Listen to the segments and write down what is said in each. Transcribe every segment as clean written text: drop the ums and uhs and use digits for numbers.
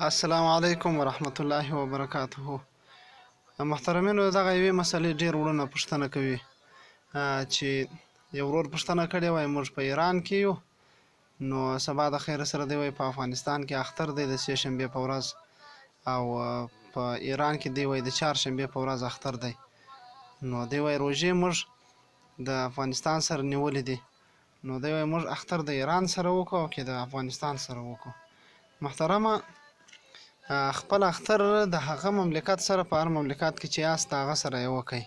السلام علیکم ورحمت الله وبرکاته. محترمینو، دغه یوې مسلې ډېر وروڼه پوښتنه کوي چې یو ورور پوښتنه کړې وای موږ په ایران کې یو، نو سبا د خیره سره دی وای په افغانستان کې اختر دی د سې شنبې په ورځ، او په ایران کې دی وای د چهارشنبې په ورځ اختر دی. نو دی وای روژې موږ د افغانستان سره نیولې دي، نو دی وای موږ اختر د ایران سره وکړو او که د افغانستان سره وکړو. محترمه، خپل اختر د هغه مملکت سره په هر مملکت کې چې یاست هغه سره یې وکئ،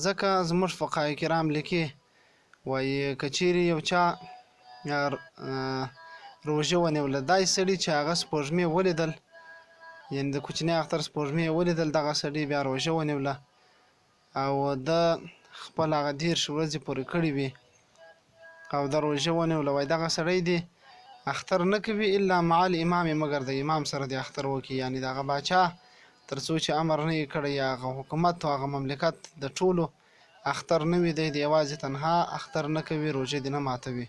ځکه زموږ فقهای کرام لیکي وایي که چیرې یو چا روژه ونیوله، داسې سړي چې هغه سپوږمۍ ولیدل، یعنې د کوچني اختر سپوږمۍ ولیدل، دغه سړي بیا روژه ونیوله او د خپل هغه 30 ورځې پوره کړې وي او د روژه ونیوله، وایي دغه سړی دی اختر نه کوي الا مع الامام، مګر د امام سره د اختر وکړي. یعنې د هغه باچا تر څو چې امر نه یې کړی یا هغه حکومت او هغه مملکت د ټولو اختر نه وي، دی د یوازې تنها اختر نه کوي، روژه دې نه ماتوي.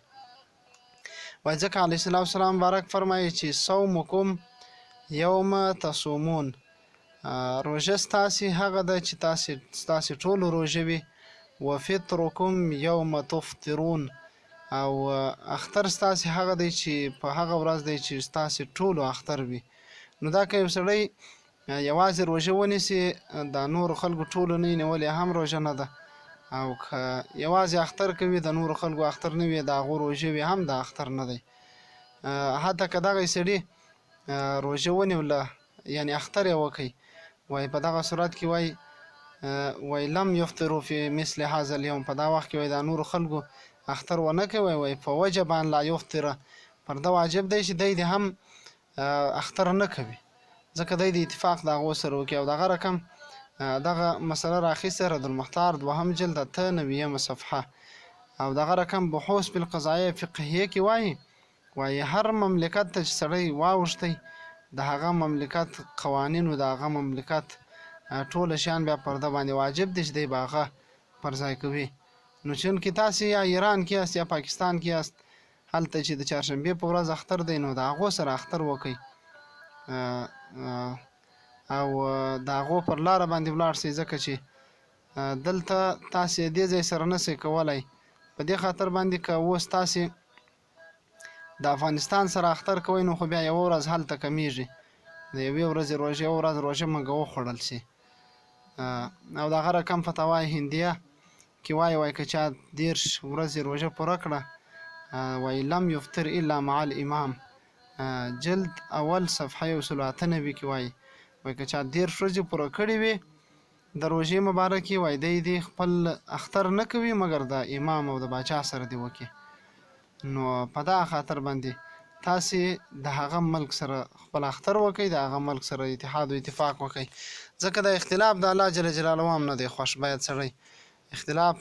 وایي ځکه علیه الصلاة والسلام مبارک فرمایي چې صومکم یوم تصومون، روژه ستاسې هغه ده چې ستاسې ټولو روژه وي، وفطرکم یوم تفطرون، او اختر ستاسې هغه دی چې په هغه ورځ دی چې ستاسې ټولو اختر وي. نو دا که یو سړی یوازې روژه ونیسي، د نورو خلکو ټولو نه یې نیولې هم روژه نه ده، او که یوازې اختر کوي د نورو خلکو اختر نه وي د هغو روژه وي هم د اختر نه دی. حتی که دغه سړي روژه ونیوله یعنې اختر یې وکړي، وایي په دغه صورت کې وایي لم یفطروا فی مثل هذا اليوم، په دا وخت کې وایي د نورو خلکو اختر ونه کوي، وایي فوجب ان لا یفطره، پر ده واجب دی چې دی هم اختر نه کوي، ځکه دی د اتفاق د هغو سره وکړي. او دغه رقم دغه مسله راخیستې رد المختار 2 جلد 98 صفحه، او دغه رقم بحوث بالقضایه فقهیه کې وایي هر مملکت ته چې سړی واوښتی، د هغه مملکت قوانینو د هغه مملکت ټوله شیان بیا پر ده باندې واجب دی چې دی به هغه پر ځای کوي. نو چونکې تاسې یا ایران کې یاست یا پاکستان کې یاست، هلته چې د چهارشنبې په ورځ اختر دی، نو د هغو سره اختر وکئ او د هغو پر لاره باندې ولاړ شئ، ځکه چې دلته تاسې دې ځای سره نه شئ کولی. په دې خاطر باندې که اوس تاسې د افغانستان سره اختر کوئ، نو خو بیا یوه ورځ هلته کمیږي، د یوې ورځې روژه یوه ورځ روژه مګه وخوړل شي. او دغه رقم فتاوای هندیه کې وایي که چا 30 ورځې روژه پوره کړه، وایي لم یفطر الا مع الامام، جلد اول صفحه 198 کې وایي که چا 30 ورځې پوره کړې وي د روژې مبارکې، وایي دی خپل اختر نه کوي مګر د امام او د باچا سره دی وکړي. نو په دغه خاطر باندې تاسې د هغه ملک سره خپل اختر وکئ، د هغه ملک سره اتحاد و اتفاق وکئ، ځکه د اختلاف د الله جل جلاله هم نه دی خوښ، باید سړی اختلاف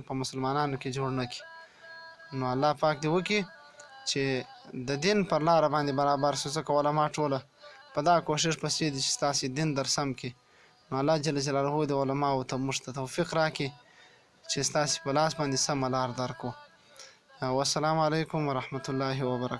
په مسلمانانو کې جوړ نه کړي. نو الله پاک دې وکړي چې د دین پر لاره باندې برابر شو، ځکه علما ټوله په دا کوشش پسې دي چې ستاسې دین در سم کړي. نو الله جل جلاله د علماو ته موږ ته توفیق راکړي چې ستاسې په لاس باندې سمه لار درکړو. والسلام علیکم ورحمت الله وبرکاته.